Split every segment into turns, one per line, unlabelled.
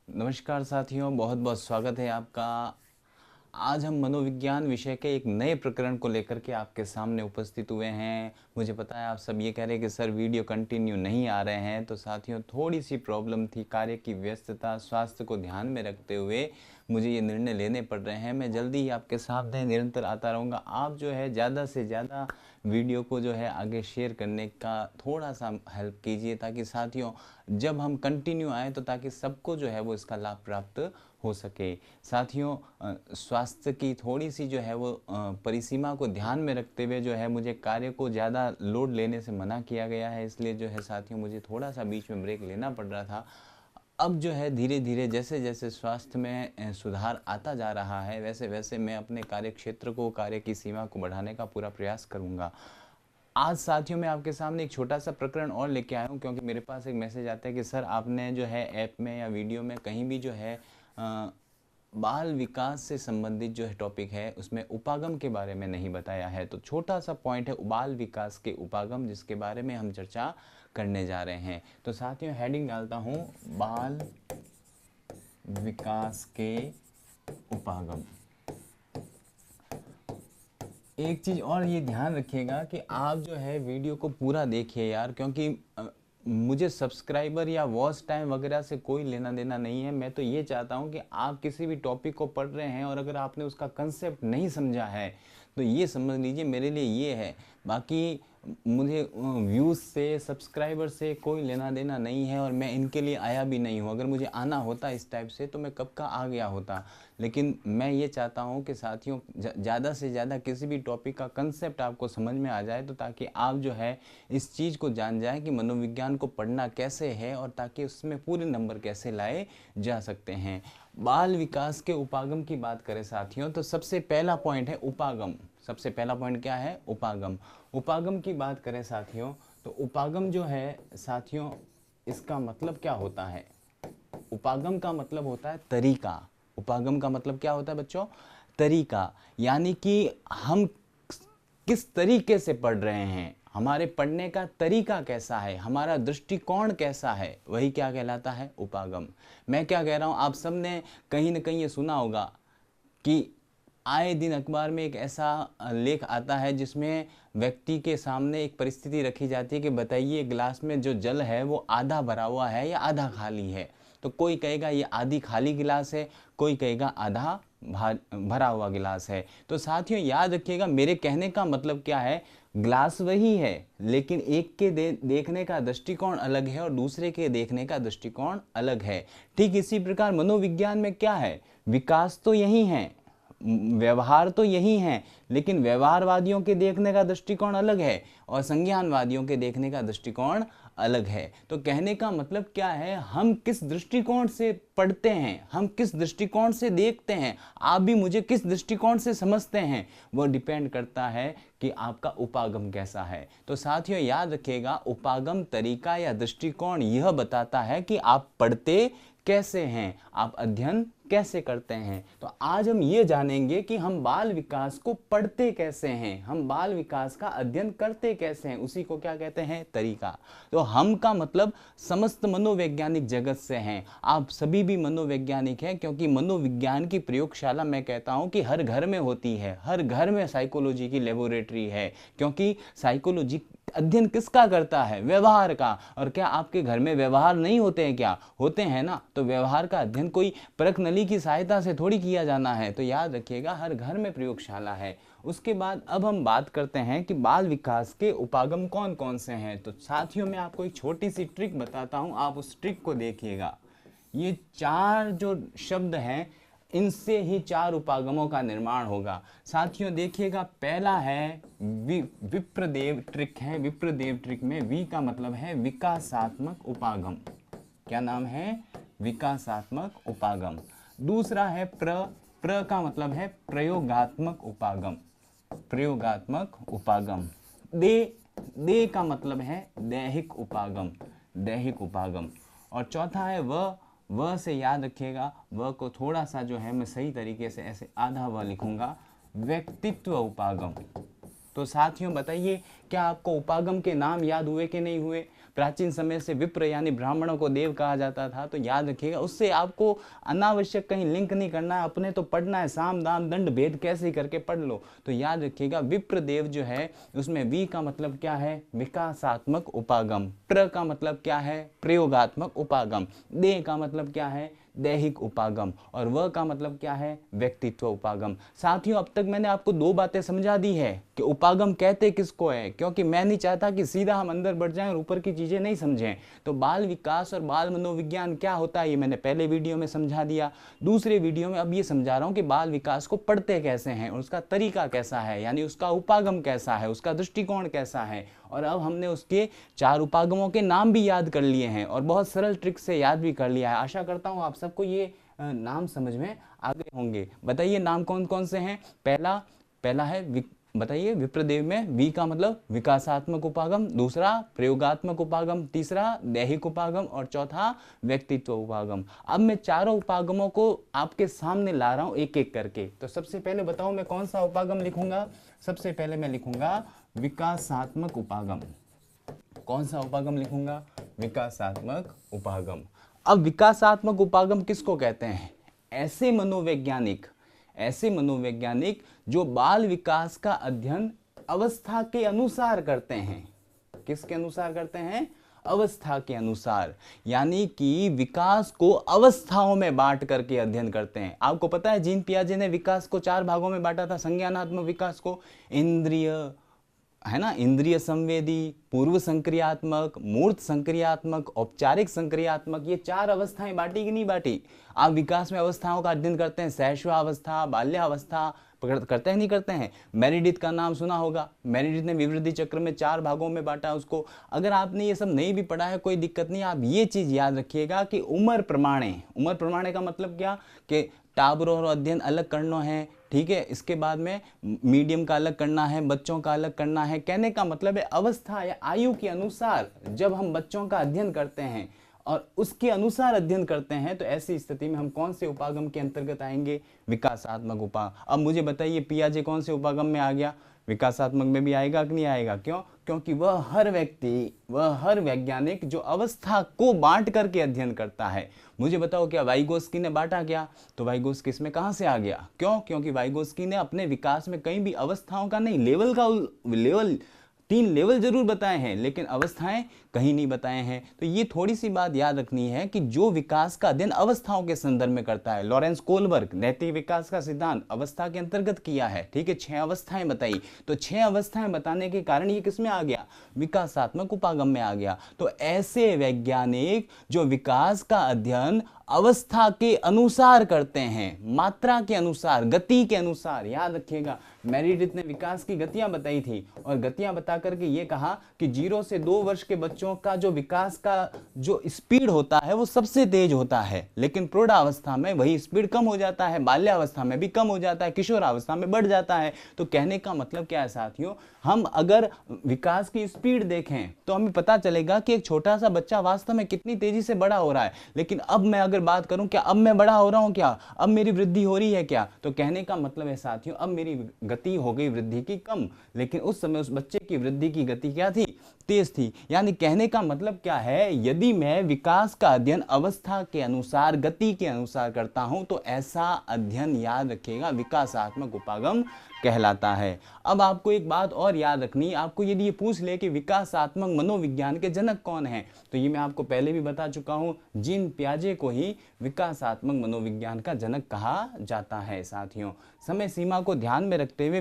नमस्कार साथियों, बहुत बहुत स्वागत है आपका। आज हम मनोविज्ञान विषय के एक नए प्रकरण को लेकर के आपके सामने उपस्थित हुए हैं। मुझे पता है आप सब ये कह रहे हैं कि सर वीडियो कंटिन्यू नहीं आ रहे हैं। तो साथियों, थोड़ी सी प्रॉब्लम थी, कार्य की व्यस्तता, स्वास्थ्य को ध्यान में रखते हुए मुझे ये निर्णय लेने पड़ रहे हैं। मैं जल्दी ही आपके सामने निरंतर आता रहूँगा। आप जो है ज़्यादा से ज़्यादा वीडियो को जो है आगे शेयर करने का थोड़ा सा हेल्प कीजिए, ताकि साथियों जब हम कंटिन्यू आए तो ताकि सबको जो है वो इसका लाभ प्राप्त हो सके। साथियों, स्वास्थ्य की थोड़ी सी जो है वो परिसीमा को ध्यान में रखते हुए जो है मुझे कार्य को ज़्यादा लोड लेने से मना किया गया है। इसलिए जो है साथियों मुझे थोड़ा सा बीच में ब्रेक लेना पड़ रहा था। अब जो है धीरे धीरे जैसे जैसे स्वास्थ्य में सुधार आता जा रहा है, वैसे वैसे मैं अपने कार्य क्षेत्र को, कार्य की सीमा को बढ़ाने का पूरा प्रयास करूँगा। आज साथियों मैं आपके सामने एक छोटा सा प्रकरण और लेके आया हूँ, क्योंकि मेरे पास एक मैसेज आता है कि सर आपने जो है ऐप में या वीडियो में कहीं भी जो है बाल विकास से संबंधित जो है टॉपिक है उसमें उपागम के बारे में नहीं बताया है। तो छोटा सा पॉइंट है बाल विकास के उपागम, जिसके बारे में हम चर्चा करने जा रहे हैं। तो साथियों हेडिंग डालता हूँ, बाल विकास के उपागम। एक चीज़ और ये ध्यान रखिएगा कि आप जो है वीडियो को पूरा देखिए यार, क्योंकि मुझे सब्सक्राइबर या वॉच टाइम वगैरह से कोई लेना देना नहीं है। मैं तो ये चाहता हूँ कि आप किसी भी टॉपिक को पढ़ रहे हैं और अगर आपने उसका कंसेप्ट नहीं समझा है तो ये समझ लीजिए मेरे लिए ये है। बाकी मुझे व्यूज़ से, सब्सक्राइबर से कोई लेना देना नहीं है और मैं इनके लिए आया भी नहीं हूँ। अगर मुझे आना होता इस टाइप से तो मैं कब का आ गया होता। लेकिन मैं ये चाहता हूँ कि साथियों ज़्यादा से ज़्यादा किसी भी टॉपिक का कंसेप्ट आपको समझ में आ जाए, तो ताकि आप जो है इस चीज़ को जान जाएं कि मनोविज्ञान को पढ़ना कैसे है और ताकि उसमें पूरे नंबर कैसे लाए जा सकते हैं। बाल विकास के उपागम की बात करें साथियों, तो सबसे पहला पॉइंट है उपागम। सबसे पहला पॉइंट क्या है? उपागम। उपागम की बात करें साथियों, तो उपागम जो है साथियों, इसका मतलब क्या होता है? उपागम का मतलब होता है तरीका। उपागम का मतलब क्या होता है बच्चों? तरीका। यानी कि हम किस तरीके से पढ़ रहे हैं, हमारे पढ़ने का तरीका कैसा है, हमारा दृष्टिकोण कैसा है, वही क्या कहलाता है? उपागम। मैं क्या कह रहा हूँ, आप सबने कहीं ना कहीं ये सुना होगा कि आए दिन अखबार में एक ऐसा लेख आता है जिसमें व्यक्ति के सामने एक परिस्थिति रखी जाती है कि बताइए गिलास में जो जल है वो आधा भरा हुआ है या आधा खाली है। तो कोई कहेगा ये आधी खाली गिलास है, कोई कहेगा आधा भरा हुआ गिलास है। तो साथियों याद रखिएगा, मेरे कहने का मतलब क्या है, ग्लास वही है लेकिन एक के देखने का दृष्टिकोण अलग है और दूसरे के देखने का दृष्टिकोण अलग है। ठीक इसी प्रकार मनोविज्ञान में क्या है, विकास तो यही है, व्यवहार तो यही है, लेकिन व्यवहारवादियों के देखने का दृष्टिकोण अलग है और संज्ञानवादियों के देखने का दृष्टिकोण अलग है। तो कहने का मतलब क्या है, हम किस दृष्टिकोण से पढ़ते हैं, हम किस दृष्टिकोण से देखते हैं, आप भी मुझे किस दृष्टिकोण से समझते हैं, वो डिपेंड करता है कि आपका उपागम कैसा है। तो साथियों याद रखिएगा, उपागम तरीका या दृष्टिकोण यह बताता है कि आप पढ़ते कैसे हैं, आप अध्ययन कैसे करते हैं। तो आज हम ये जानेंगे कि हम बाल विकास को पढ़ते कैसे हैं, हम बाल विकास का अध्ययन करते कैसे हैं, उसी को क्या कहते हैं? तरीका। तो हम का मतलब समस्त मनोवैज्ञानिक जगत से हैं। आप सभी भी मनोवैज्ञानिक हैं, क्योंकि मनोविज्ञान की प्रयोगशाला मैं कहता हूं कि हर घर में होती है, हर घर में साइकोलॉजी की लेबोरेटरी है। क्योंकि साइकोलॉजी अध्ययन किसका करता है? व्यवहार का। और क्या आपके घर में व्यवहार नहीं होते हैं? क्या होते हैं ना। तो व्यवहार का अध्ययन कोई परख नली की सहायता से थोड़ी किया जाना है। तो याद रखिएगा, हर घर में प्रयोगशाला है। उसके बाद अब हम बात करते हैं कि बाल विकास के उपागम कौन कौन से हैं। तो साथियों मैं आपको एक छोटी सी ट्रिक बताता हूं, आप उस ट्रिक को देखिएगा। ये चार जो शब्द हैं, इनसे ही चार उपागमों का निर्माण होगा। साथियों देखिएगा, पहला है विप्रदेव ट्रिक है। विप्रदेव ट्रिक में वी का मतलब है विकासात्मक उपागम। क्या नाम है? विकासात्मक उपागम। दूसरा है प्र का मतलब है प्रयोगात्मक उपागम। प्रयोगात्मक उपागम। दे का मतलब है दैहिक उपागम। दैहिक उपागम। और चौथा है व से याद रखिएगा, व को थोड़ा सा जो है मैं सही तरीके से ऐसे आधा व लिखूंगा, व्यक्तित्व उपागम। तो साथियों बताइए, क्या आपको उपागम के नाम याद हुए कि नहीं हुए? प्राचीन समय से विप्र यानी ब्राह्मणों को देव कहा जाता था, तो याद रखिएगा, उससे आपको अनावश्यक कहीं लिंक नहीं करना है, अपने तो पढ़ना है, साम दाम दंड भेद कैसे करके पढ़ लो। तो याद रखिएगा, विप्र देव जो है उसमें वी का मतलब क्या है? विकासात्मक उपागम। प्र का मतलब क्या है? प्रयोगात्मक उपागम। दे का मतलब क्या है? दैहिक उपागम। और वह का मतलब क्या है? व्यक्तित्व उपागम। साथियों, अब तक मैंने आपको दो बातें समझा दी है कि उपागम कहते किसको है, क्योंकि मैं नहीं चाहता कि सीधा हम अंदर बढ़ जाएं और ऊपर की चीजें नहीं समझें। तो बाल विकास और बाल मनोविज्ञान क्या होता है ये मैंने पहले वीडियो में समझा दिया। दूसरे वीडियो में अब ये समझा रहा हूं कि बाल विकास को पढ़ते कैसे हैं, उसका तरीका कैसा है, यानी उसका उपागम कैसा है, उसका दृष्टिकोण कैसा है। और अब हमने उसके 4 उपागमों के नाम भी याद कर लिए हैं और बहुत सरल ट्रिक से याद भी कर लिया है। आशा करता हूं आप सबको ये नाम समझ में आ गए होंगे। बताइए नाम कौन कौन से हैं? पहला है बताइए, विप्रदेव में वी का मतलब विकासात्मक उपागम, दूसरा प्रयोगात्मक उपागम, तीसरा दैहिक उपागम और चौथा व्यक्तित्व उपागम। अब मैं चारों उपागमों को आपके सामने ला रहा हूं एक एक करके। तो सबसे पहले बताओ मैं कौन सा उपागम लिखूंगा? सबसे पहले मैं लिखूंगा विकासात्मक उपागम। कौन सा उपागम लिखूंगा? विकासात्मक उपागम। अब विकासात्मक उपागम किसको कहते हैं? ऐसे मनोवैज्ञानिक जो बाल विकास का अध्ययन अवस्था के अनुसार करते हैं। किसके अनुसार करते हैं? अवस्था के अनुसार, यानी कि विकास को अवस्थाओं में बांट करके अध्ययन करते हैं। आपको पता है जीन पियाजे ने विकास को 4 भागों में बांटा था। संज्ञानात्मक विकास को इंद्रिय, है ना, इंद्रिय संवेदी, पूर्व संक्रियात्मक, मूर्त संक्रियात्मक, औपचारिक संक्रियात्मक, ये 4 अवस्थाएं बांटी कि नहीं बांटी? आप विकास में अवस्थाओं का अध्ययन करते हैं, शैशवावस्था, बाल्यावस्था करते हैं नहीं करते हैं? मेरिडिथ का नाम सुना होगा। मेरिडिथ ने विवृद्धि चक्र में 4 भागों में बांटा उसको। अगर आपने ये सब नहीं भी पढ़ा है कोई दिक्कत नहीं, आप ये चीज याद रखिएगा कि उम्र प्रमाणे का मतलब क्या कि टाबरों और अध्ययन अलग करना है, ठीक है। इसके बाद में मीडियम का अलग करना है, बच्चों का अलग करना है। कहने का मतलब है अवस्था या आयु के अनुसार जब हम बच्चों का अध्ययन करते हैं और उसके अनुसार अध्ययन करते हैं, तो ऐसी स्थिति में हम कौन से उपागम के अंतर्गत आएंगे? विकासात्मक उपागम। अब मुझे बताइए पियाजे कौन से उपागम में आ गया? विकासात्मक में भी आएगा कि नहीं आएगा? क्यों? क्योंकि वह हर वैज्ञानिक जो अवस्था को बांट करके अध्ययन करता है। मुझे बताओ क्या वाइगोस्की ने बांटा क्या? तो वाइगोस्की इसमें कहां से आ गया? क्यों? क्योंकि वाइगोस्की ने अपने विकास में कहीं भी अवस्थाओं का नहीं, लेवल 3 लेवल जरूर बताए हैं, लेकिन अवस्थाएं कहीं नहीं बताए हैं। तो ये थोड़ी सी बात याद रखनी है कि जो विकास का अध्ययन अवस्थाओं के संदर्भ में करता है, लॉरेंस कोलबर्ग नैतिक विकास का सिद्धांत अवस्था के अंतर्गत किया है, ठीक है। 6 अवस्थाएं बताई, तो 6 अवस्थाएं बताने के कारण ये किसमें आ गया? विकासात्मक उपागम में आ गया। तो ऐसे वैज्ञानिक जो विकास का अध्ययन अवस्था के अनुसार करते हैं, मात्रा के अनुसार, गति के अनुसार। याद रखिएगा, मेरिडिथ ने विकास की गतियां बताई थी और गतियां बता करके ये कहा कि 0 से 2 वर्ष के बच्चों का जो विकास का जो स्पीड होता है वो सबसे तेज होता है, लेकिन प्रौढ़ावस्था में वही स्पीड कम हो जाता है, बाल्यावस्था में भी कम हो जाता है, किशोरावस्था में बढ़ जाता है। तो कहने का मतलब क्या है साथियों, हम अगर विकास की स्पीड देखें तो हमें पता चलेगा कि एक छोटा सा बच्चा वास्तव में कितनी तेजी से बड़ा हो रहा है। लेकिन अब मैं अगर बात करूं, क्या अब मैं बड़ा हो रहा हूं? क्या अब मेरी वृद्धि हो रही है? क्या? तो कहने का मतलब है साथियों, अब मेरी गति हो गई वृद्धि की कम, लेकिन उस समय उस बच्चे की वृद्धि की गति क्या थी? तेज थी। यानी कहने का मतलब क्या है, यदि मैं विकास का अध्ययन अवस्था के अनुसार, गति के अनुसार करता हूं, तो ऐसा अध्ययन याद रखिएगा विकासात्मक उपागम कहलाता है। अब आपको एक बात और याद रखनी, आपको यदि ये पूछ ले कि विकासात्मक मनोविज्ञान के जनक कौन हैं, तो ये मैं आपको पहले भी बता चुका हूं, जीन पियाजे को ही विकासात्मक मनोविज्ञान का जनक कहा जाता है। साथियों, समय सीमा को ध्यान में रखते हुए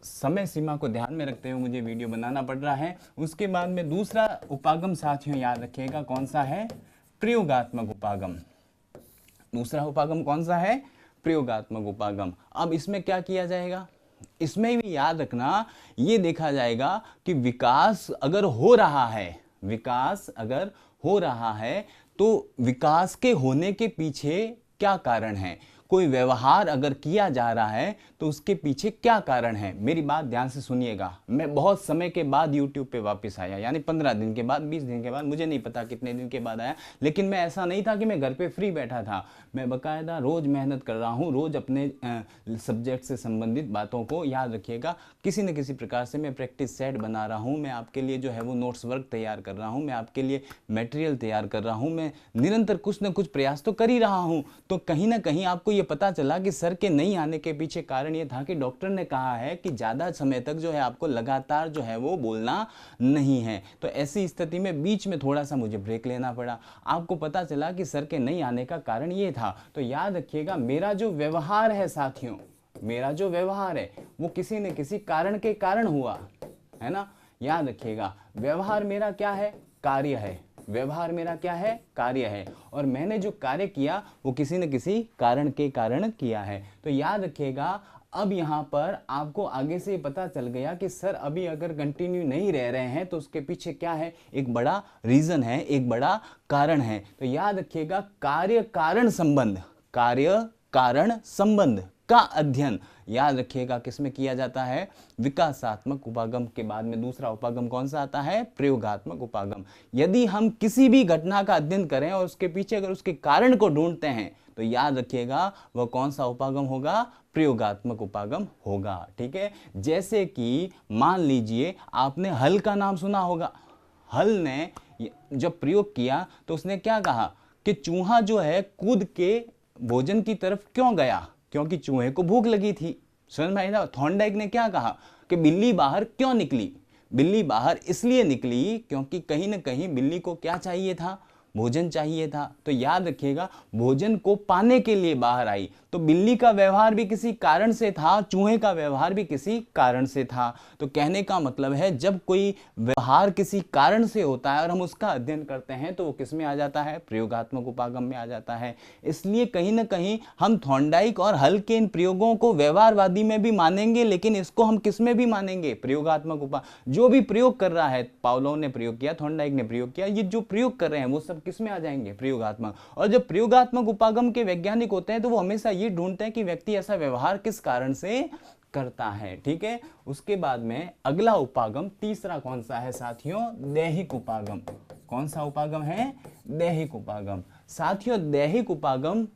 समय सीमा को ध्यान में रखते हुए मुझे वीडियो बनाना पड़ रहा है। उसके बाद में दूसरा उपागम साथियों याद रखिएगा कौन सा है? प्रयोगात्मक उपागम। दूसरा उपागम कौन सा है? प्रयोगात्मक उपागम। अब इसमें क्या किया जाएगा? इसमें भी याद रखना, ये देखा जाएगा कि विकास अगर हो रहा है तो विकास के होने के पीछे क्या कारण है। कोई व्यवहार अगर किया जा रहा है तो उसके पीछे क्या कारण है। मेरी बात ध्यान से सुनिएगा। मैं बहुत समय के बाद YouTube पे वापस आया, यानी 15 दिन के बाद, 20 दिन के बाद, मुझे नहीं पता कितने दिन के बाद आया, लेकिन मैं ऐसा नहीं था कि मैं घर पे फ्री बैठा था। मैं बकायदा रोज मेहनत कर रहा हूँ, रोज अपने सब्जेक्ट से संबंधित बातों को, याद रखिएगा, किसी न किसी प्रकार से मैं प्रैक्टिस सेट बना रहा हूँ, मैं आपके लिए जो है वो नोट्स वर्क तैयार कर रहा हूँ, मैं आपके लिए मटेरियल तैयार कर रहा हूँ, मैं निरंतर कुछ न कुछ प्रयास तो कर ही रहा हूँ। तो कहीं ना कहीं आपको ये पता चला कि सर के नहीं आने के पीछे कारण ये था कि डॉक्टर ने कहा है कि ज़्यादा समय तक जो है आपको लगातार जो है वो बोलना नहीं है। तो ऐसी स्थिति में बीच में थोड़ा सा मुझे ब्रेक लेना पड़ा। आपको पता चला कि सर के नहीं आने का कारण ये था। तो याद रखिएगा, मेरा जो व्यवहार है साथियों, मेरा जो व्यवहार है वो किसी न किसी कारण के कारण हुआ है ना। याद रखिएगा, व्यवहार मेरा क्या है? कार्य है। व्यवहार मेरा क्या है? कार्य है। और मैंने जो कार्य किया वो किसी न किसी कारण के कारण किया है। तो याद रखिएगा, अब यहाँ पर आपको आगे से पता चल गया कि सर अभी अगर कंटिन्यू नहीं रह रहे हैं तो उसके पीछे क्या है? एक बड़ा रीजन है, एक बड़ा कारण है। तो याद रखिएगा, कार्य कारण संबंध, कार्य कारण संबंध का अध्ययन याद रखिएगा किसमें किया जाता है? विकासात्मक उपागम के बाद में दूसरा उपागम कौन सा आता है? प्रयोगात्मक उपागम। यदि हम किसी भी घटना का अध्ययन करें और उसके पीछे अगर उसके कारण को ढूंढते हैं तो याद रखिएगा वह कौन सा उपागम होगा? प्रयोगात्मक उपागम होगा। ठीक है, जैसे कि मान लीजिए आपने हल का नाम सुना होगा। हल ने जब प्रयोग किया तो उसने क्या कहा कि चूहा जो है कूद के भोजन की तरफ क्यों गया? क्योंकि चूहे को भूख लगी थी। समझ में आई ना? थॉर्नडाइक ने क्या कहा कि बिल्ली बाहर क्यों निकली? बिल्ली बाहर इसलिए निकली क्योंकि कहीं ना कहीं बिल्ली को क्या चाहिए था? भोजन चाहिए था। तो याद रखिएगा, भोजन को पाने के लिए बाहर आई। तो बिल्ली का व्यवहार भी किसी कारण से था, चूहे का व्यवहार भी किसी कारण से था। तो कहने का मतलब है, जब कोई व्यवहार किसी कारण से होता है और हम उसका अध्ययन करते हैं तो वो किस में आ जाता है? प्रयोगात्मक उपागम में आ जाता है। इसलिए कहीं ना कहीं हम थॉर्नडाइक और हल के इन प्रयोगों को व्यवहारवादी में भी मानेंगे, लेकिन इसको हम किस में भी मानेंगे? प्रयोगात्मक उपागम। जो भी प्रयोग कर रहा है, पावलोव ने प्रयोग किया, थॉर्नडाइक ने प्रयोग किया, ये जो प्रयोग कर रहे हैं वो सब किस में आ जाएंगे? प्रयोगात्मक। और जब प्रयोगात्मक उपागम के वैज्ञानिक होते हैं तो वो हमेशा ये ढूंढते हैं कि व्यक्ति ऐसा व्यवहार किस कारण से करता है। ठीक है, उसके बाद में अगला उपागम तीसरा कौन सा है साथियों? दैहिक उपागम। कौन सा उपागम है? दैहिक उपागम। साथियों, दैहिक उपागम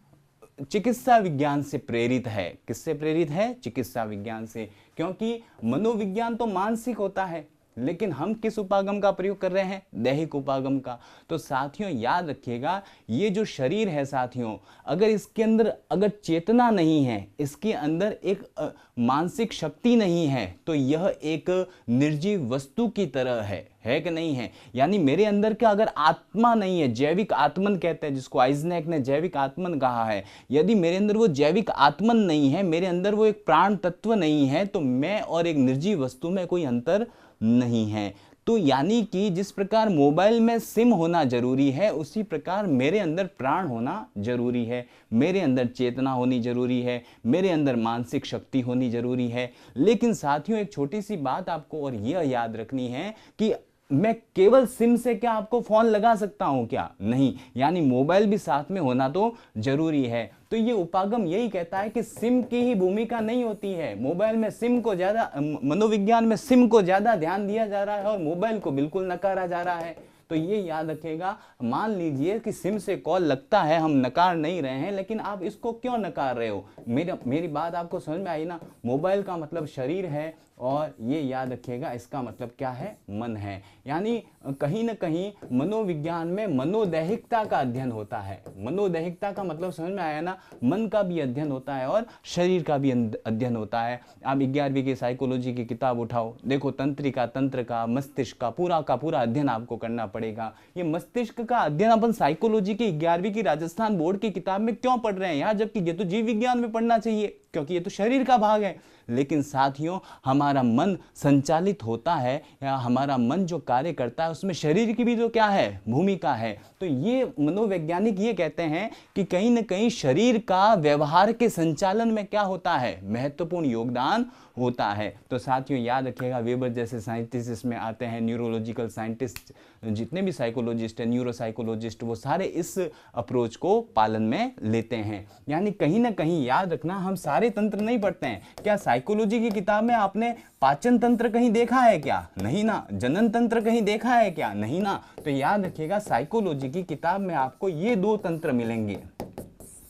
चिकित्सा विज्ञान से प्रेरित है। किससे प्रेरित है? चिकित्सा विज्ञान से। क्योंकि मनोविज्ञान तो मानसिक होता है, लेकिन हम किस उपागम का प्रयोग कर रहे हैं? दैहिक उपागम का। तो साथियों याद रखिएगा, ये जो शरीर है साथियों, अगर इसके अंदर अगर चेतना नहीं है, इसके अंदर एक मानसिक शक्ति नहीं है, तो यह एक निर्जीव वस्तु की तरह है कि नहीं है? यानी मेरे अंदर का अगर आत्मा नहीं है, जैविक आत्मन कहते हैं जिसको आइजनैक ने जैविक आत्मन कहा है, यदि मेरे अंदर वो जैविक आत्मन नहीं है, मेरे अंदर वो एक प्राण तत्व नहीं है, तो मैं और एक निर्जीव वस्तु में कोई अंतर नहीं है। तो यानी कि जिस प्रकार मोबाइल में सिम होना जरूरी है, उसी प्रकार मेरे अंदर प्राण होना जरूरी है, मेरे अंदर चेतना होनी जरूरी है, मेरे अंदर मानसिक शक्ति होनी जरूरी है। लेकिन साथियों एक छोटी सी बात आपको और यह याद रखनी है कि मैं केवल सिम से क्या आपको फोन लगा सकता हूं क्या? नहीं, यानी मोबाइल भी साथ में होना तो जरूरी है। तो ये उपागम यही कहता है कि सिम की ही भूमिका नहीं होती है। मोबाइल में सिम को ज्यादा, मनोविज्ञान में सिम को ज्यादा ध्यान दिया जा रहा है और मोबाइल को बिल्कुल नकारा जा रहा है। तो ये याद रखेगा, मान लीजिए कि सिम से कॉल लगता है, हम नकार नहीं रहे हैं, लेकिन आप इसको क्यों नकार रहे हो? मेरी बात आपको समझ में आई ना? मोबाइल का मतलब शरीर है और ये याद रखिएगा इसका मतलब क्या है? मन है। यानी कहीं ना कहीं मनोविज्ञान में मनोदैहिकता का अध्ययन होता है। मनोदैहिकता का मतलब समझ में आया ना? मन का भी अध्ययन होता है और शरीर का भी अध्ययन होता है। आप 11वीं की साइकोलॉजी की किताब उठाओ, देखो तंत्रिका, तंत्र का, मस्तिष्क का पूरा अध्ययन आपको करना पड़ेगा। ये मस्तिष्क का अध्ययन अपन साइकोलॉजी की 11वीं की राजस्थान बोर्ड की किताब में क्यों पढ़ रहे हैं यार, जबकि ये तो जीव विज्ञान में पढ़ना चाहिए। क्योंकि ये तो शरीर का भाग है। लेकिन साथियों, हमारा मन संचालित होता है या हमारा मन जो कार्य करता है उसमें शरीर की भी तो क्या है, भूमिका है। तो ये मनोवैज्ञानिक ये कहते हैं कि कहीं ना कहीं शरीर का व्यवहार के संचालन में क्या होता है, महत्वपूर्ण योगदान होता है। तो साथियों याद रखिएगा, वेबर जैसे साइंटिस्ट इसमें आते हैं, न्यूरोलॉजिकल साइंटिस्ट, जितने भी साइकोलॉजिस्ट है, न्यूरोसाइकोलॉजिस्ट, वो सारे इस अप्रोच को पालन में लेते हैं। यानी कहीं ना कहीं याद रखना, हम सारे तंत्र नहीं पढ़ते हैं। क्या साइकोलॉजी की किताब में आपने पाचन तंत्र कहीं देखा है क्या? नहीं ना। जनन तंत्र कहीं देखा है क्या? नहीं ना। तो याद रखिएगा, साइकोलॉजी की किताब में आपको ये दो तंत्र मिलेंगे।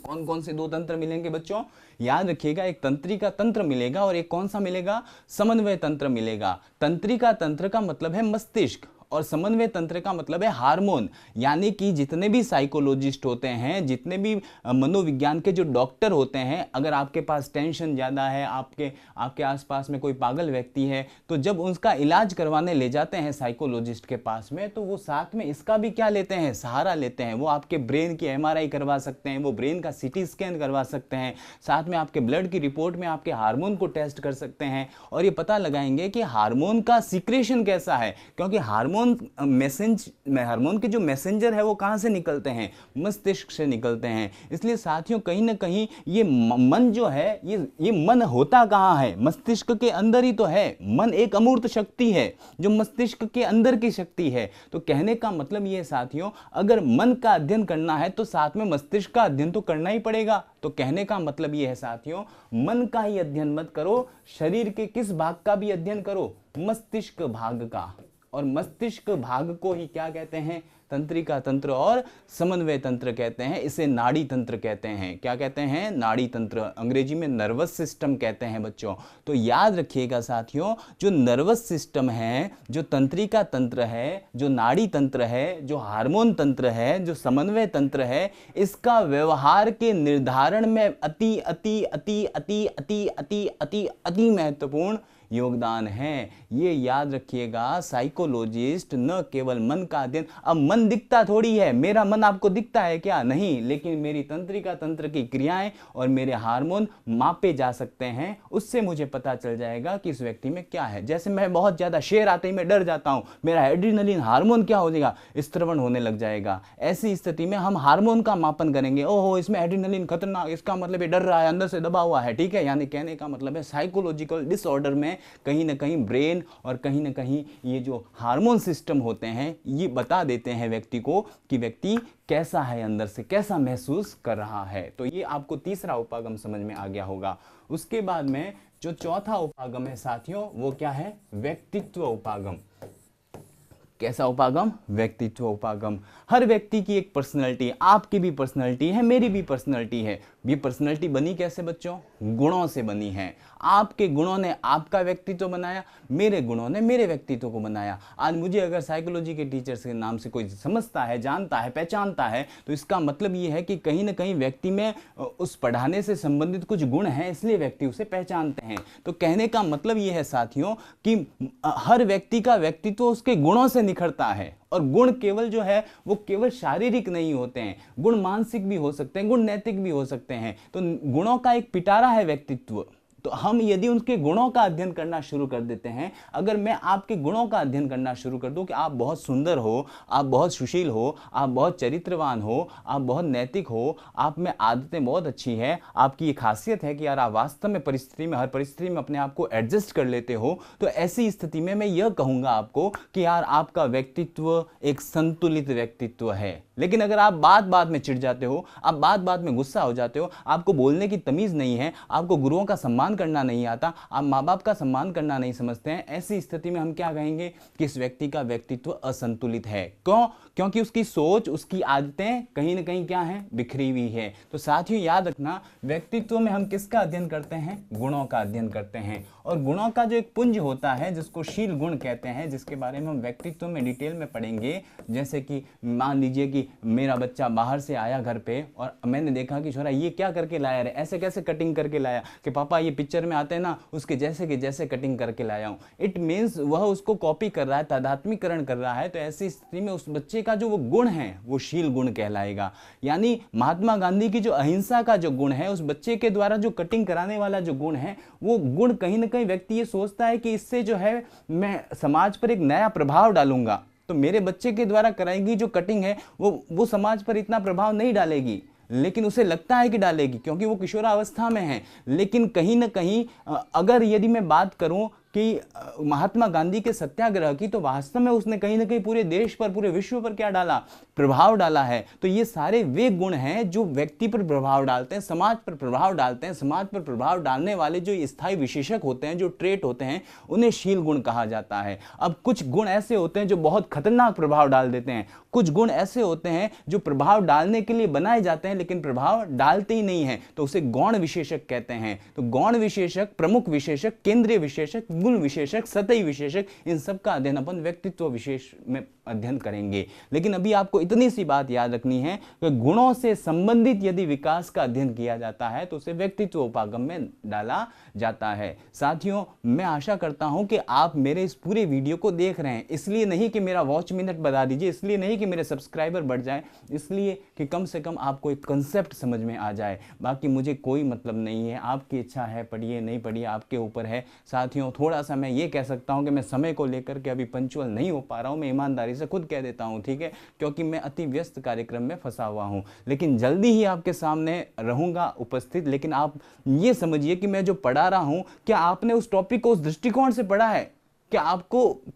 कौन कौन से दो तंत्र मिलेंगे बच्चों? याद रखिएगा, एक तंत्रिका तंत्र मिलेगा और एक कौन सा मिलेगा? समन्वय तंत्र मिलेगा। तंत्रिका तंत्र का मतलब है मस्तिष्क और समन्वय तंत्र का मतलब है हार्मोन। यानी कि जितने भी साइकोलॉजिस्ट होते हैं, जितने भी मनोविज्ञान के जो डॉक्टर होते हैं, अगर आपके पास टेंशन ज़्यादा है, आपके आसपास में कोई पागल व्यक्ति है, तो जब उसका इलाज करवाने ले जाते हैं साइकोलॉजिस्ट के पास में, तो वो साथ में इसका भी क्या लेते हैं, सहारा लेते हैं। वो आपके ब्रेन की MRI करवा सकते हैं, वो ब्रेन का CT स्कैन करवा सकते हैं, साथ में आपके ब्लड की रिपोर्ट में आपके हार्मोन को टेस्ट कर सकते हैं और ये पता लगाएंगे कि हार्मोन का सीक्रेशन कैसा है। क्योंकि हार्मोन के जो मैसेंजर है वो कहां से निकलते हैं? मस्तिष्क से निकलते हैं। इसलिए साथियों, कहीं ना कहीं ये मन जो है, ये मन होता कहां है? मस्तिष्क के अंदर ही तो है। मन एक अमूर्त शक्ति है जो मस्तिष्क के अंदर की शक्ति है। तो कहने का मतलब ये है साथियों, अगर मन का अध्ययन करना है तो साथ में मस्तिष्क का अध्ययन तो करना ही पड़ेगा। तो कहने का मतलब ये है साथियों, मन का ही अध्ययन मत करो, शरीर के किस भाग का भी अध्ययन करो? मस्तिष्क भाग का। और मस्तिष्क भाग को ही क्या कहते हैं? तंत्रिका तंत्र और समन्वय तंत्र कहते हैं। इसे नाड़ी तंत्र कहते हैं। क्या कहते हैं? नाड़ी तंत्र। अंग्रेजी में नर्वस सिस्टम कहते हैं बच्चों। तो याद रखिएगा साथियों, जो नर्वस सिस्टम है, जो तंत्रिका तंत्र है, जो नाड़ी तंत्र है, जो हार्मोन तंत्र है, जो समन्वय तंत्र है, इसका व्यवहार के निर्धारण में अति अति अति अति अति अति अति अति महत्वपूर्ण योगदान है। ये याद रखिएगा, साइकोलॉजिस्ट न केवल मन का अध्ययन, अब मन दिखता थोड़ी है, मेरा मन आपको दिखता है क्या? नहीं, लेकिन मेरी तंत्रिका तंत्र की क्रियाएं और मेरे हार्मोन मापे जा सकते हैं। उससे मुझे पता चल जाएगा कि इस व्यक्ति में क्या है। जैसे मैं बहुत ज्यादा शेर आते ही मैं डर जाता हूं, मेरा एड्रीनलिन हार्मोन क्या हो जाएगा? स्त्रवण होने लग जाएगा। ऐसी स्थिति में हम हार्मोन का मापन करेंगे। ओहो, इसमें एड्रीनलिन खतरनाक, इसका मतलब ये डर रहा है, अंदर से दबा हुआ है। ठीक है, यानी कहने का मतलब है साइकोलॉजिकल डिसऑर्डर में कहीं ना कहीं ब्रेन और कहीं ना कहीं ये जो हार्मोन सिस्टम होते हैं, ये बता देते हैं व्यक्ति को कि व्यक्ति कैसा है, अंदर से कैसा महसूस कर रहा है। तो ये आपको तीसरा उपागम समझ में आ गया होगा। उसके बाद में जो चौथा उपागम है साथियों, वो क्या है? व्यक्तित्व उपागम। कैसा उपागम? व्यक्तित्व उपागम। हर व्यक्ति की एक पर्सनैलिटी है, आपकी भी पर्सनैलिटी है, मेरी भी पर्सनैलिटी है। ये पर्सनैलिटी बनी कैसे बच्चों? गुणों से बनी है। आपके गुणों ने आपका व्यक्तित्व बनाया, मेरे गुणों ने मेरे व्यक्तित्व को बनाया। आज मुझे अगर साइकोलॉजी के टीचर्स के नाम से कोई समझता है, जानता है, पहचानता है, तो इसका मतलब ये है कि कहीं ना कहीं व्यक्ति में उस पढ़ाने से संबंधित कुछ गुण हैं, इसलिए व्यक्ति उसे पहचानते हैं। तो कहने का मतलब ये है साथियों कि हर व्यक्ति का व्यक्तित्व उसके गुणों से निखरता है। और गुण केवल जो है वो केवल शारीरिक नहीं होते हैं, गुण मानसिक भी हो सकते हैं, गुण नैतिक भी हो सकते हैं। तो गुणों का एक पिटारा है व्यक्तित्व। तो हम यदि उनके गुणों का अध्ययन करना शुरू कर देते हैं, अगर मैं आपके गुणों का अध्ययन करना शुरू कर दूं कि आप बहुत सुंदर हो, आप बहुत सुशील हो, आप बहुत चरित्रवान हो, आप बहुत नैतिक हो, आप में आदतें बहुत अच्छी है, आपकी ये खासियत है कि यार आप वास्तव में परिस्थिति में, हर परिस्थिति में अपने आप को एडजस्ट कर लेते हो, तो ऐसी स्थिति में मैं यह कहूंगा आपको कि यार आपका व्यक्तित्व एक संतुलित व्यक्तित्व है। लेकिन अगर आप बात बात में चिढ़ जाते हो, आप बात बात में गुस्सा हो जाते हो, आपको बोलने की तमीज नहीं है, आपको गुरुओं का सम्मान करना नहीं आता, आप माँ बाप का सम्मान करना नहीं समझते हैं, ऐसी स्थिति में हम क्या कहेंगे कि इस व्यक्ति का व्यक्तित्व असंतुलित है। क्यों? क्योंकि उसकी सोच, उसकी आदतें कहीं ना कहीं क्या है? बिखरी हुई है। तो साथियों याद रखना, व्यक्तित्व में हम किसका अध्ययन करते हैं? गुणों का अध्ययन करते हैं। और गुणों का जो एक पुंज होता है जिसको शील गुण कहते हैं, जिसके बारे में हम व्यक्तित्व में डिटेल में पढ़ेंगे। जैसे कि मान लीजिए कि मेरा बच्चा बाहर से आया घर पे और मैंने देखा कि छोरा ये क्या करके लाया रे, ऐसे कैसे कटिंग करके लाया, कि पापा ये पिक्चर में आते हैं ना उसके जैसे के जैसे कटिंग करके लाया हूं। इट मीन्स वह उसको कॉपी कर रहा है, तादात्म्यकरण कर रहा है। तो ऐसी स्थिति में उस बच्चे का जो वो गुण है वो शील गुण कहलाएगा। यानी महात्मा गांधी की जो अहिंसा का जो गुण है, उस बच्चे के द्वारा जो कटिंग कराने वाला जो गुण है, वो गुण कहीं ना कहीं व्यक्ति ये सोचता है कि इससे जो है मैं समाज पर एक नया प्रभाव डालूंगा। तो मेरे बच्चे के द्वारा कराएगी जो कटिंग है वो समाज पर इतना प्रभाव नहीं डालेगी, लेकिन उसे लगता है कि डालेगी क्योंकि वो किशोरावस्था में है। लेकिन कहीं ना कहीं अगर यदि मैं बात करूं कि महात्मा गांधी के सत्याग्रह की, तो वास्तव में उसने कहीं ना कहीं पूरे देश पर, पूरे विश्व पर क्या डाला, प्रभाव डाला है। तो ये सारे वे गुण हैं जो व्यक्ति पर प्रभाव डालते हैं, समाज पर प्रभाव डालते हैं। समाज पर प्रभाव डालने वाले जो स्थायी विशेषक होते हैं, जो ट्रेट होते हैं, उन्हें शील गुण कहा जाता है। अब कुछ गुण ऐसे होते हैं जो बहुत खतरनाक प्रभाव डाल देते हैं, कुछ गुण ऐसे होते हैं जो प्रभाव डालने के लिए बनाए जाते हैं लेकिन प्रभाव डालते ही नहीं है, तो उसे गौण विशेषक कहते हैं। तो गौण विशेषक, प्रमुख विशेषक, केंद्रीय विशेषक, गुण विशेषक, सतही विशेषक, इन सब का अध्ययन अपन व्यक्तित्व विशेष में अध्ययन करेंगे। लेकिन अभी आपको इतनी सी बात याद रखनी है कि गुणों से संबंधित यदि विकास का अध्ययन किया जाता है तो उसे व्यक्तित्व उपागम में डाला जाता है। साथियों, मैं आशा करता हूं कि आप मेरे इस पूरे वीडियो को देख रहे हैं, इसलिए नहीं कि मेरा वॉच मिनट बढ़ा दीजिए, इसलिए नहीं कि मेरे सब्सक्राइबर बढ़ जाए, इसलिए कि कम से कम आपको एक कंसेप्ट समझ में आ जाए। बाकी मुझे कोई मतलब नहीं है, आपकी इच्छा है पढ़िए नहीं पढ़िए आपके ऊपर है। साथियों, थोड़ा सा मैं ये कह सकता हूं कि मैं समय को लेकर के अभी पंक्चुअल नहीं हो पा रहा हूं, मैं ईमानदारी से खुद कह देता हूं, ठीक है, क्योंकि मैं अति व्यस्त कार्यक्रम में फंसा हुआ हूं। लेकिन जल्दी ही आपके सामने रहूंगा उपस्थित। लेकिन आप ये समझिए कि मैं जो पढ़ा रहा हूं, क्या आपने उस टॉपिक को उस दृष्टिकोण से पढ़ा है? क्या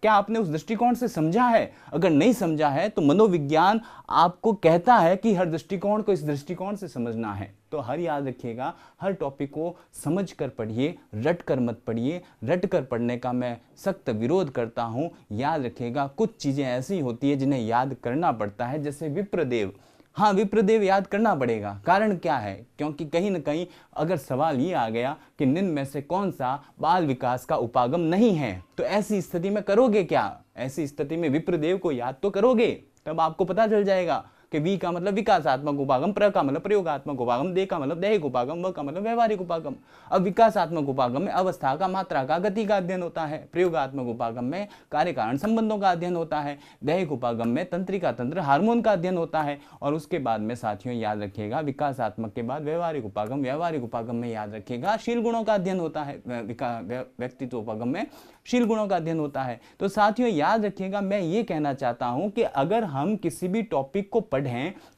आपने उस दृष्टिकोण से समझा है? अगर नहीं समझा है तो मनोविज्ञान आपको कहता है कि हर दृष्टिकोण को इस दृष्टिकोण से समझना है। तो हर याद रखिएगा, हर टॉपिक को समझ कर पढ़िए, रट कर मत पढ़िए। रट कर पढ़ने का मैं सख्त विरोध करता हूं। याद रखिएगा, कुछ चीजें ऐसी होती है जिन्हें याद करना पड़ता है, जैसे विप्रदेव। हाँ, विप्रदेव याद करना पड़ेगा। कारण क्या है? क्योंकि कहीं ना कहीं अगर सवाल ये आ गया कि निम्न में से कौन सा बाल विकास का उपागम नहीं है, तो ऐसी स्थिति में करोगे क्या? ऐसी स्थिति में विप्रदेव को याद तो करोगे, तब आपको पता चल जाएगा कि वी का मतलब विकासात्मक उपागम, प्र का मतलब प्रयोगात्मक उपागम, दे का मतलब दैहिक उपागम, व का मतलब व्यवहारिक उपागम। अब विकासात्मक उपागम में अवस्था का, मात्रा का, गति का अध्ययन होता है। प्रयोगात्मक उपागम में कार्य कारण संबंधों का अध्ययन होता है। दैहिक उपागम में तंत्रिका तंत्र, हार्मोन का अध्ययन होता है। और उसके बाद में साथियों याद रखिएगा, विकासात्मक के बाद व्यवहारिक उपागम, व्यवहारिक उपागम में याद रखिएगा शील गुणों का अध्ययन होता है। व्यक्तित्व उपागम में शील गुणों का अध्ययन होता है। तो साथियों याद रखिएगा, मैं ये कहना चाहता हूं कि अगर हम किसी भी टॉपिक को पढ़ें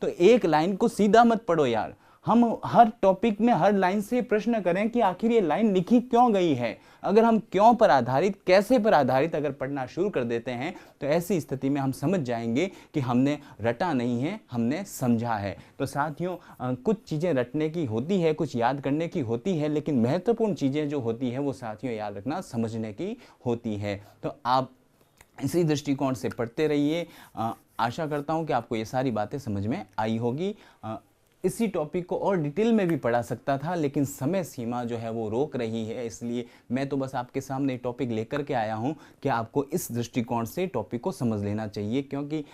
तो एक लाइन को सीधा मत पढ़ो यार। हम हर टॉपिक में हर लाइन से प्रश्न करें कि आखिर ये लाइन लिखी क्यों गई है। अगर हम क्यों पर आधारित, कैसे पर आधारित अगर पढ़ना शुरू कर देते हैं तो ऐसी स्थिति में हम समझ जाएंगे कि हमने रटा नहीं है, हमने समझा है। तो साथियों, कुछ चीज़ें रटने की होती है, कुछ याद करने की होती है, लेकिन महत्वपूर्ण चीज़ें जो होती है वो साथियों याद रखना, समझने की होती है। तो आप इसी दृष्टिकोण से पढ़ते रहिए। आशा करता हूं कि आपको ये सारी बातें समझ में आई होगी। इसी टॉपिक को और डिटेल में भी पढ़ा सकता था, लेकिन समय सीमा जो है वो रोक रही है, इसलिए मैं तो बस आपके सामने टॉपिक लेकर के आया हूं कि आपको इस दृष्टिकोण से टॉपिक को समझ लेना चाहिए। क्योंकि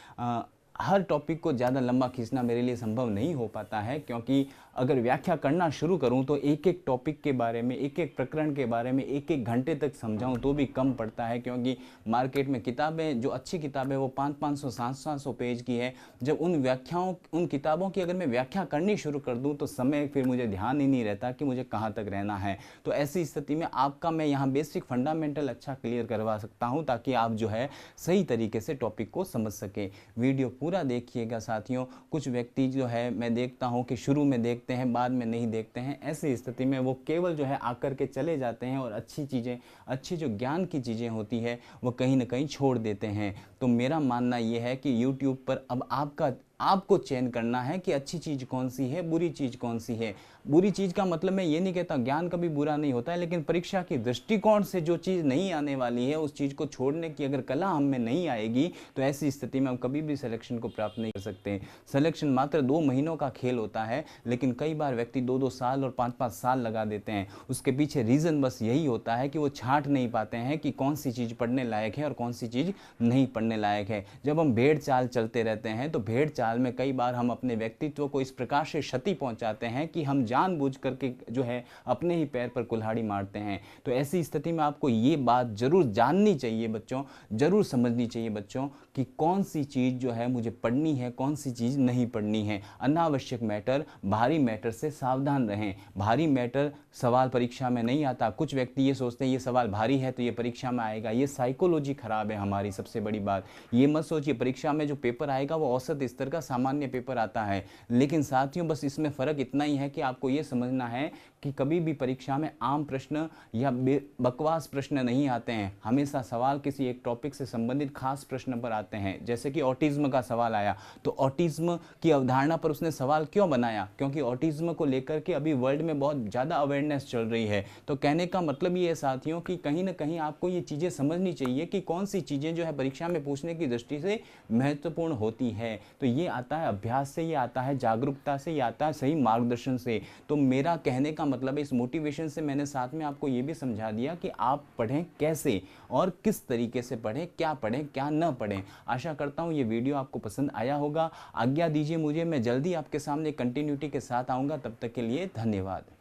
हर टॉपिक को ज़्यादा लंबा खींचना मेरे लिए संभव नहीं हो पाता है, क्योंकि अगर व्याख्या करना शुरू करूं तो एक एक टॉपिक के बारे में, एक एक प्रकरण के बारे में एक एक घंटे तक समझाऊं तो भी कम पड़ता है। क्योंकि मार्केट में किताबें, जो अच्छी किताबें वो 500-500, 700 पेज की है। जब उन किताबों की अगर मैं व्याख्या करनी शुरू कर दूं तो समय फिर मुझे ध्यान ही नहीं रहता कि मुझे कहाँ तक रहना है। तो ऐसी स्थिति में आपका मैं यहाँ बेसिक फंडामेंटल अच्छा क्लियर करवा सकता हूँ, ताकि आप जो है सही तरीके से टॉपिक को समझ सके। वीडियो पूरा देखिएगा साथियों। कुछ व्यक्ति जो है मैं देखता हूँ कि शुरू में देखते हैं, बाद में नहीं देखते हैं। ऐसी स्थिति में वो केवल जो है आकर के चले जाते हैं और अच्छी चीज़ें, अच्छी जो ज्ञान की चीज़ें होती है वो कहीं ना कहीं छोड़ देते हैं। तो मेरा मानना ये है कि YouTube पर अब आपको चयन करना है कि अच्छी चीज़ कौन सी है, बुरी चीज़ कौन सी है। बुरी चीज़ का मतलब मैं ये नहीं कहता, ज्ञान कभी बुरा नहीं होता है, लेकिन परीक्षा के दृष्टिकोण से जो चीज़ नहीं आने वाली है उस चीज़ को छोड़ने की अगर कला हम में नहीं आएगी तो ऐसी स्थिति में हम कभी भी सिलेक्शन को प्राप्त नहीं कर सकते। सिलेक्शन मात्र 2 महीनों का खेल होता है, लेकिन कई बार व्यक्ति 2-2 साल और 5-5 साल लगा देते हैं। उसके पीछे रीज़न बस यही होता है कि वो छांट नहीं पाते हैं कि कौन सी चीज़ पढ़ने लायक है और कौन सी चीज़ नहीं पढ़ने लायक है। जब हम भेड़ चाल चलते रहते हैं तो भेड़ चाल चाल में कई बार हम अपने व्यक्तित्व को इस प्रकार से क्षति पहुंचाते हैं कि हम जानबूझ करके जो है अपने ही पैर पर कुल्हाड़ी मारते हैं। तो ऐसी स्थिति में आपको ये बात जरूर जाननी चाहिए बच्चों, जरूर समझनी चाहिए बच्चों कि कौन सी चीज़ जो है मुझे पढ़नी है, कौन सी चीज़ नहीं पढ़नी है। अनावश्यक मैटर, भारी मैटर से सावधान रहें। भारी मैटर सवाल परीक्षा में नहीं आता। कुछ व्यक्ति ये सोचते हैं ये सवाल भारी है तो ये परीक्षा में आएगा। ये साइकोलॉजी खराब है हमारी। सबसे बड़ी बात ये मत सोचिए परीक्षा में जो पेपर आएगा वो औसत स्तर का सामान्य पेपर आता है। लेकिन साथियों बस इसमें फ़र्क इतना ही है कि आपको ये समझना है कि कभी भी परीक्षा में आम प्रश्न या बकवास प्रश्न नहीं आते हैं। हमेशा सवाल किसी एक टॉपिक से संबंधित खास प्रश्न पर आते हैं। जैसे कि ऑटिज्म का सवाल आया तो ऑटिज्म की अवधारणा पर उसने सवाल क्यों बनाया, क्योंकि ऑटिज्म को लेकर के अभी वर्ल्ड में बहुत ज़्यादा अवेयरनेस चल रही है। तो कहने का मतलब ये है साथियों कि कहीं ना कहीं आपको ये चीज़ें समझनी चाहिए कि कौन सी चीज़ें जो है परीक्षा में पूछने की दृष्टि से महत्वपूर्ण होती है। तो ये आता है अभ्यास से, ये आता है जागरूकता से, ये आता है सही मार्गदर्शन से। तो मेरा कहने का मतलब इस मोटिवेशन से मैंने साथ में आपको ये भी समझा दिया कि आप पढ़ें कैसे और किस तरीके से पढ़ें, क्या न पढ़ें। आशा करता हूँ ये वीडियो आपको पसंद आया होगा। आज्ञा दीजिए मुझे, मैं जल्दी आपके सामने कंटिन्यूटी के साथ आऊँगा। तब तक के लिए धन्यवाद।